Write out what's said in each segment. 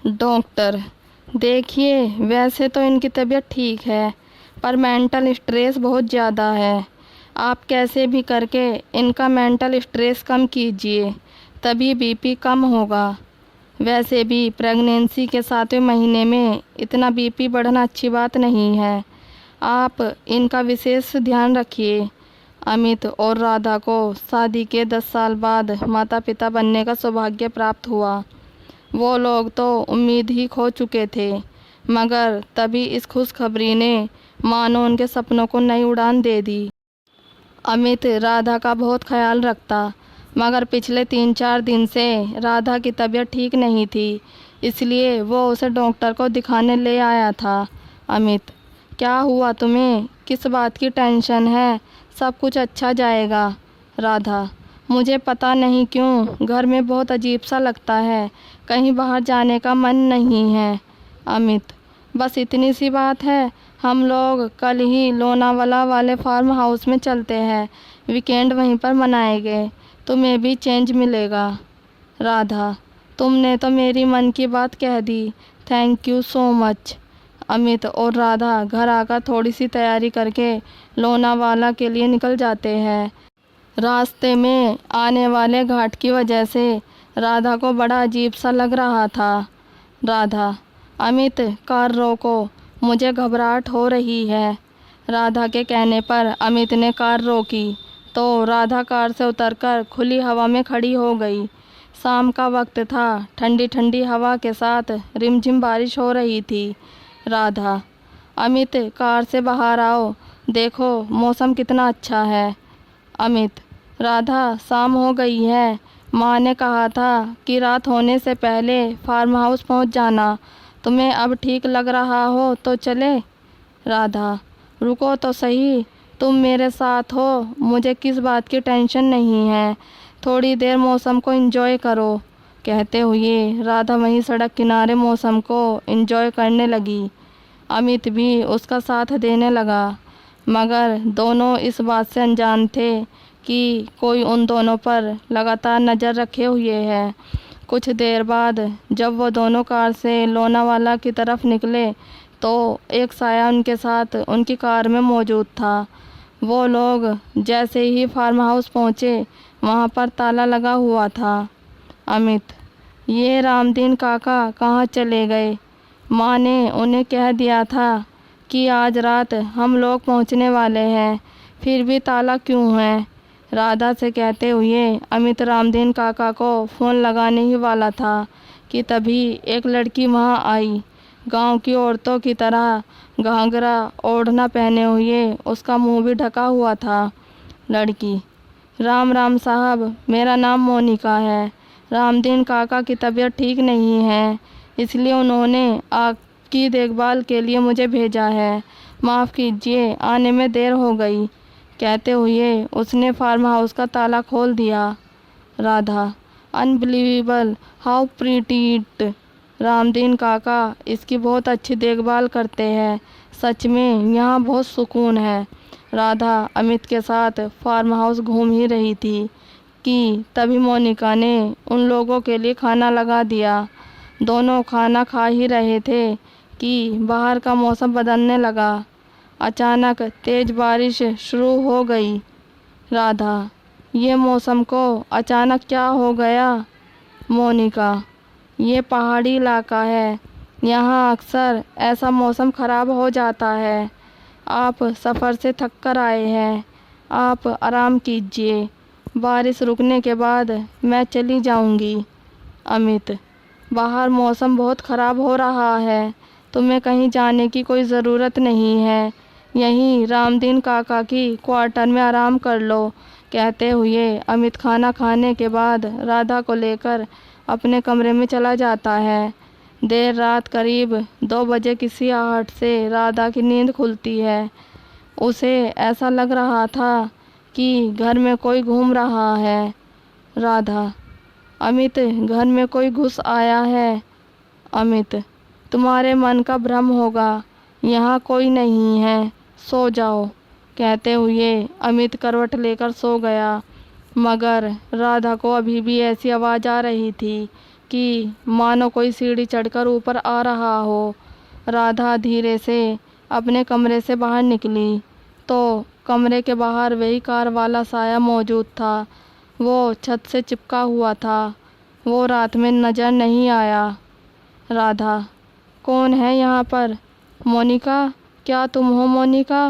Doctor, देखिए वैसे तो इनकी तबीयत ठीक है, पर मेंटल स्ट्रेस बहुत ज़्यादा है। आप कैसे भी करके इनका मेंटल स्ट्रेस कम कीजिए, तभी बीपी कम होगा। वैसे भी प्रेगनेंसी के 7वें महीने में इतना बीपी बढ़ना अच्छी बात नहीं है। आप इनका विशेष ध्यान रखिए। अमित और राधा को शादी के 10 साल बाद माता पिता बनने का सौभाग्य प्राप्त हुआ। वो लोग तो उम्मीद ही खो चुके थे, मगर तभी इस खुशखबरी ने मानो उनके सपनों को नई उड़ान दे दी। अमित राधा का बहुत ख्याल रखता, मगर पिछले 3-4 दिन से राधा की तबीयत ठीक नहीं थी, इसलिए वो उसे डॉक्टर को दिखाने ले आया था। अमित, क्या हुआ तुम्हें? किस बात की टेंशन है? सब कुछ अच्छा जाएगा। राधा, मुझे पता नहीं क्यों घर में बहुत अजीब सा लगता है, कहीं बाहर जाने का मन नहीं है। अमित, बस इतनी सी बात है, हम लोग कल ही लोनावाला वाले फार्म हाउस में चलते हैं, वीकेंड वहीं पर मनाएंगे, तुम्हें भी चेंज मिलेगा। राधा, तुमने तो मेरी मन की बात कह दी, thank you so much. Amit और राधा घर आकर थोड़ी सी तैयारी करके लोनावाला के लिए निकल जाते हैं। रास्ते में आने वाले घाट की वजह से राधा को बड़ा अजीब सा लग रहा था। राधा, अमित कार रोको, मुझे घबराहट हो रही है। राधा के कहने पर अमित ने कार रोकी तो राधा कार से उतरकर खुली हवा में खड़ी हो गई। शाम का वक्त था, ठंडी ठंडी हवा के साथ रिमझिम बारिश हो रही थी। राधा, अमित कार से बाहर आओ, देखो मौसम कितना अच्छा है। अमित, राधा शाम हो गई है, माँ ने कहा था कि रात होने से पहले फार्म हाउस पहुँच जाना, तुम्हें अब ठीक लग रहा हो तो चले। राधा, रुको तो सही, तुम मेरे साथ हो, मुझे किस बात की टेंशन नहीं है, थोड़ी देर मौसम को एंजॉय करो। कहते हुए राधा वहीं सड़क किनारे मौसम को एंजॉय करने लगी। अमित भी उसका साथ देने लगा, मगर दोनों इस बात से अनजान थे कि कोई उन दोनों पर लगातार नज़र रखे हुए है। कुछ देर बाद जब वो दोनों कार से लोनावाला की तरफ निकले तो एक साया उनके साथ उनकी कार में मौजूद था। वो लोग जैसे ही फार्म हाउस पहुँचे, वहाँ पर ताला लगा हुआ था। अमित, ये रामदीन काका कहाँ चले गए? माँ ने उन्हें कह दिया था कि आज रात हम लोग पहुँचने वाले हैं, फिर भी ताला क्यों है? राधा से कहते हुए अमित रामदीन काका को फ़ोन लगाने ही वाला था कि तभी एक लड़की वहाँ आई। गांव की औरतों की तरह घाघरा ओढ़ना पहने हुए, उसका मुंह भी ढका हुआ था। लड़की, राम राम साहब, मेरा नाम मोनिका है। रामदीन काका की तबीयत ठीक नहीं है, इसलिए उन्होंने आपकी देखभाल के लिए मुझे भेजा है। माफ़ कीजिए, आने में देर हो गई। कहते हुए उसने फार्म हाउस का ताला खोल दिया। Radha, unbelievable, how pretty it. Ramdeen काका इसकी बहुत अच्छी देखभाल करते हैं, सच में यहाँ बहुत सुकून है। राधा अमित के साथ फार्म हाउस घूम ही रही थी कि तभी मोनिका ने उन लोगों के लिए खाना लगा दिया। दोनों खाना खा ही रहे थे कि बाहर का मौसम बदलने लगा। अचानक तेज़ बारिश शुरू हो गई। राधा, ये मौसम को अचानक क्या हो गया? मोनिका, ये पहाड़ी इलाका है, यहाँ अक्सर ऐसा मौसम ख़राब हो जाता है। आप सफ़र से थक कर आए हैं, आप आराम कीजिए, बारिश रुकने के बाद मैं चली जाऊंगी। अमित, बाहर मौसम बहुत ख़राब हो रहा है, तुम्हें कहीं जाने की कोई ज़रूरत नहीं है, यहीं रामदीन काका की क्वार्टर में आराम कर लो। कहते हुए अमित खाना खाने के बाद राधा को लेकर अपने कमरे में चला जाता है। देर रात करीब 2 बजे किसी आहट से राधा की नींद खुलती है। उसे ऐसा लग रहा था कि घर में कोई घूम रहा है। राधा, अमित घर में कोई घुस आया है। अमित, तुम्हारे मन का भ्रम होगा, यहाँ कोई नहीं है, सो जाओ। कहते हुए अमित करवट लेकर सो गया, मगर राधा को अभी भी ऐसी आवाज़ आ रही थी कि मानो कोई सीढ़ी चढ़कर ऊपर आ रहा हो। राधा धीरे से अपने कमरे से बाहर निकली तो कमरे के बाहर वही कार वाला साया मौजूद था। वो छत से चिपका हुआ था। वो रात में नज़र नहीं आया। राधा, कौन है यहाँ पर? मोनिका, क्या तुम हो मोनिका?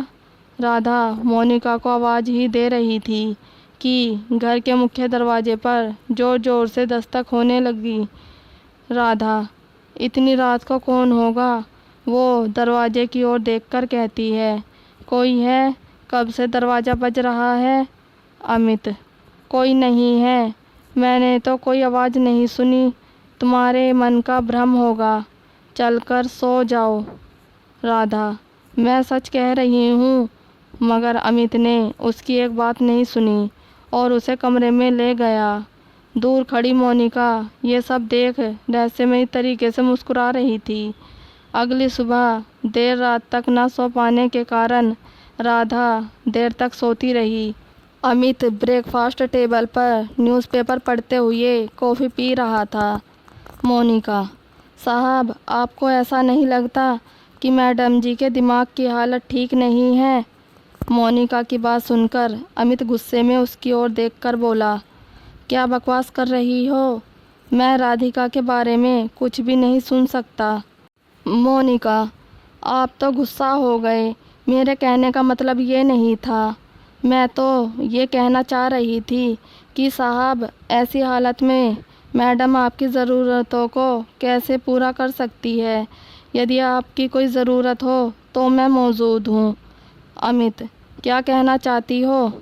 राधा मोनिका को आवाज़ ही दे रही थी कि घर के मुख्य दरवाजे पर ज़ोर ज़ोर से दस्तक होने लगी। राधा, इतनी रात को कौन होगा? वो दरवाजे की ओर देखकर कहती है। कोई है? कब से दरवाज़ा बज रहा है? अमित, कोई नहीं है। मैंने तो कोई आवाज़ नहीं सुनी। तुम्हारे मन का भ्रम होगा। चलकर सो जाओ। राधा, मैं सच कह रही हूँ। मगर अमित ने उसकी एक बात नहीं सुनी और उसे कमरे में ले गया। दूर खड़ी मोनिका ये सब देख रहस्यमयी तरीके से मुस्कुरा रही थी। अगली सुबह देर रात तक न सो पाने के कारण राधा देर तक सोती रही। अमित ब्रेकफास्ट टेबल पर न्यूज़पेपर पढ़ते हुए कॉफ़ी पी रहा था। मोनिका, साहब, आपको ऐसा नहीं लगता कि मैडम जी के दिमाग की हालत ठीक नहीं है? मोनिका की बात सुनकर अमित गुस्से में उसकी ओर देखकर बोला। क्या बकवास कर रही हो? मैं राधिका के बारे में कुछ भी नहीं सुन सकता। मोनिका, आप तो गुस्सा हो गए। मेरे कहने का मतलब ये नहीं था। मैं तो ये कहना चाह रही थी कि साहब, ऐसी हालत में मैडम आपकी ज़रूरतों को कैसे पूरा कर सकती है? यदि आपकी कोई ज़रूरत हो तो मैं मौजूद हूँ। अमित, क्या कहना चाहती हो?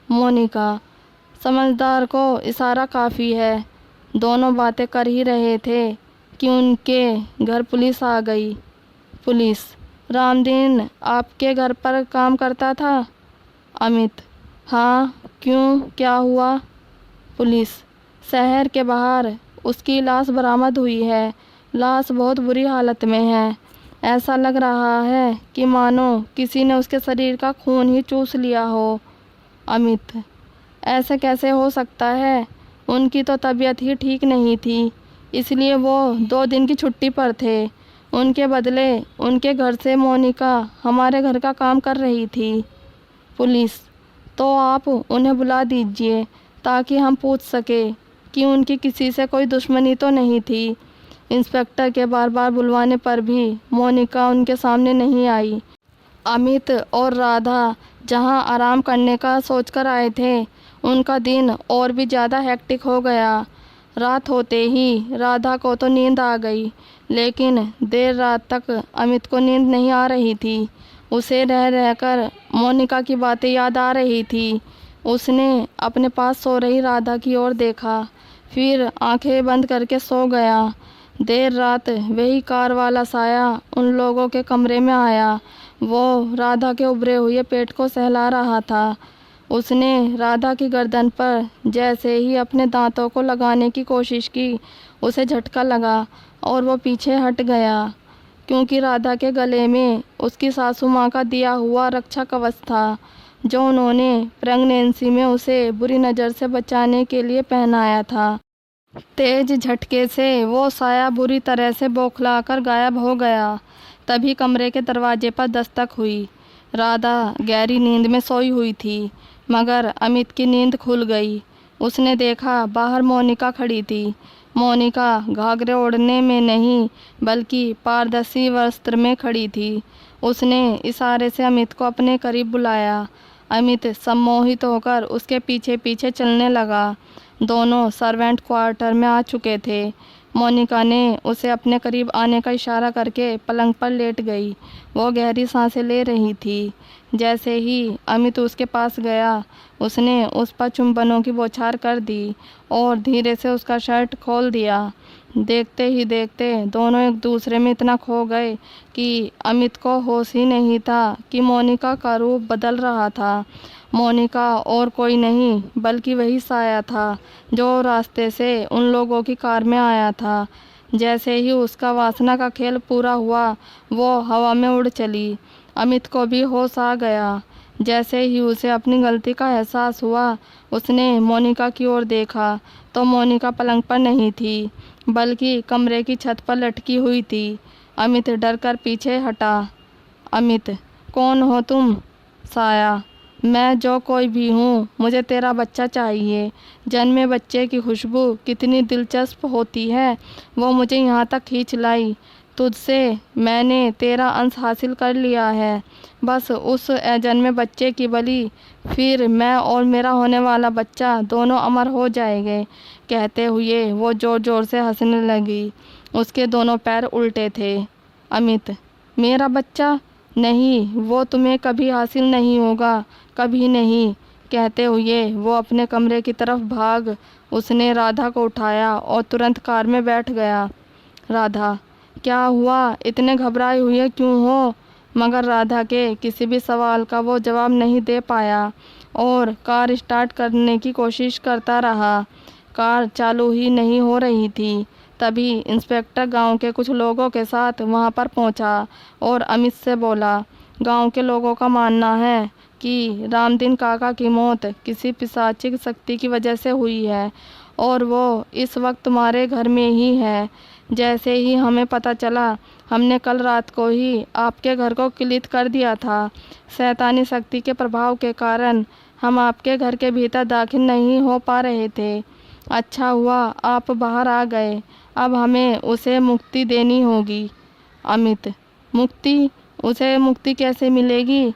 मोनिका, समझदार को इशारा काफ़ी है। दोनों बातें कर ही रहे थे कि उनके घर पुलिस आ गई। पुलिस? रामदीन आपके घर पर काम करता था? अमित, हाँ, क्यों, क्या हुआ? पुलिस? शहर के बाहर उसकी लाश बरामद हुई है। लाश बहुत बुरी हालत में है। ऐसा लग रहा है कि मानो किसी ने उसके शरीर का खून ही चूस लिया हो। अमित, ऐसे कैसे हो सकता है? उनकी तो तबीयत ही ठीक नहीं थी, इसलिए वो 2 दिन की छुट्टी पर थे। उनके बदले उनके घर से मोनिका हमारे घर का काम कर रही थी। पुलिस? तो आप उन्हें बुला दीजिए ताकि हम पूछ सके कि उनकी किसी से कोई दुश्मनी तो नहीं थी। इंस्पेक्टर के बार बार बुलवाने पर भी मोनिका उनके सामने नहीं आई। अमित और राधा जहां आराम करने का सोचकर आए थे, उनका दिन और भी ज़्यादा हेक्टिक हो गया। रात होते ही राधा को तो नींद आ गई, लेकिन देर रात तक अमित को नींद नहीं आ रही थी। उसे रह रहकर मोनिका की बातें याद आ रही थी। उसने अपने पास सो रही राधा की ओर देखा, फिर आंखें बंद करके सो गया। देर रात वही कार वाला साया उन लोगों के कमरे में आया। वो राधा के उभरे हुए पेट को सहला रहा था। उसने राधा की गर्दन पर जैसे ही अपने दांतों को लगाने की कोशिश की, उसे झटका लगा और वो पीछे हट गया, क्योंकि राधा के गले में उसकी सासू माँ का दिया हुआ रक्षा कवच था, जो उन्होंने प्रेगनेंसी में उसे बुरी नज़र से बचाने के लिए पहनाया था। तेज झटके से वो साया बुरी तरह से बौखलाकर गायब हो गया। तभी कमरे के दरवाजे पर दस्तक हुई। राधा गहरी नींद में सोई हुई थी, मगर अमित की नींद खुल गई। उसने देखा बाहर मोनिका खड़ी थी। मोनिका घाघरे ओढ़ने में नहीं बल्कि पारदर्शी वस्त्र में खड़ी थी। उसने इशारे से अमित को अपने करीब बुलाया। अमित सम्मोहित होकर उसके पीछे पीछे चलने लगा। दोनों सर्वेंट क्वार्टर में आ चुके थे। मोनिका ने उसे अपने करीब आने का इशारा करके पलंग पर लेट गई। वो गहरी सांसें ले रही थी। जैसे ही अमित उसके पास गया, उसने उस पर चुंबनों की बौछार कर दी और धीरे से उसका शर्ट खोल दिया। देखते ही देखते दोनों एक दूसरे में इतना खो गए कि अमित को होश ही नहीं था कि मोनिका का रूप बदल रहा था। मोनिका और कोई नहीं बल्कि वही साया था जो रास्ते से उन लोगों की कार में आया था। जैसे ही उसका वासना का खेल पूरा हुआ, वो हवा में उड़ चली। अमित को भी होश आ गया। जैसे ही उसे अपनी गलती का एहसास हुआ, उसने मोनिका की ओर देखा तो मोनिका पलंग पर नहीं थी, बल्कि कमरे की छत पर लटकी हुई थी। अमित डर कर पीछे हटा। अमित, कौन हो तुम? साया, मैं जो कोई भी हूँ, मुझे तेरा बच्चा चाहिए। जन्मे बच्चे की खुशबू कितनी दिलचस्प होती है, वो मुझे यहाँ तक खींच लाई। तुझसे मैंने तेरा अंश हासिल कर लिया है, बस उस अजन्मे बच्चे की बलि, फिर मैं और मेरा होने वाला बच्चा दोनों अमर हो जाएंगे। कहते हुए वो ज़ोर ज़ोर से हंसने लगी। उसके दोनों पैर उल्टे थे। अमित, मेरा बच्चा? नहीं, वो तुम्हें कभी हासिल नहीं होगा, कभी नहीं। कहते हुए वो अपने कमरे की तरफ भाग। उसने राधा को उठाया और तुरंत कार में बैठ गया। राधा, क्या हुआ? इतने घबराए हुए क्यों हो? मगर राधा के किसी भी सवाल का वो जवाब नहीं दे पाया और कार स्टार्ट करने की कोशिश करता रहा। कार चालू ही नहीं हो रही थी। तभी इंस्पेक्टर गांव के कुछ लोगों के साथ वहां पर पहुंचा और अमित से बोला, गांव के लोगों का मानना है कि रामदीन काका की मौत किसी पिशाचिक शक्ति की वजह से हुई है और वो इस वक्त तुम्हारे घर में ही है। जैसे ही हमें पता चला, हमने कल रात को ही आपके घर को क्लिक कर दिया था। शैतानी शक्ति के प्रभाव के कारण हम आपके घर के भीतर दाखिल नहीं हो पा रहे थे। अच्छा हुआ आप बाहर आ गए। अब हमें उसे मुक्ति देनी होगी। अमित, मुक्ति? उसे मुक्ति कैसे मिलेगी?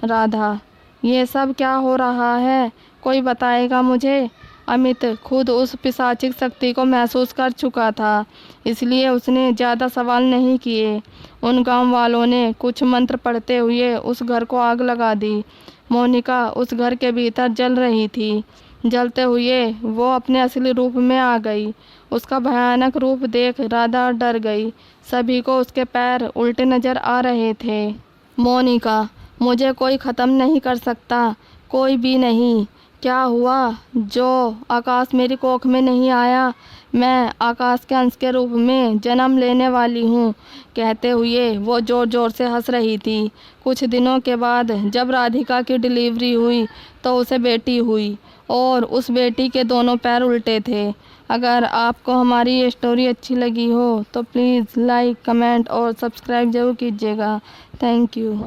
राधा, ये सब क्या हो रहा है? कोई बताएगा मुझे? अमित खुद उस पिशाचिक शक्ति को महसूस कर चुका था, इसलिए उसने ज़्यादा सवाल नहीं किए। उन गांव वालों ने कुछ मंत्र पढ़ते हुए उस घर को आग लगा दी। मोनिका उस घर के भीतर जल रही थी। जलते हुए वो अपने असली रूप में आ गई। उसका भयानक रूप देख राधा डर गई। सभी को उसके पैर उल्टे नजर आ रहे थे। मोनिका, मुझे कोई ख़त्म नहीं कर सकता, कोई भी नहीं। क्या हुआ? जो आकाश मेरी कोख में नहीं आया, मैं आकाश के अंश के रूप में जन्म लेने वाली हूँ। कहते हुए वो ज़ोर ज़ोर से हंस रही थी। कुछ दिनों के बाद जब राधिका की डिलीवरी हुई तो उसे बेटी हुई और उस बेटी के दोनों पैर उल्टे थे। अगर आपको हमारी ये स्टोरी अच्छी लगी हो तो प्लीज़ लाइक, कमेंट और सब्सक्राइब ज़रूर कीजिएगा। Thank you.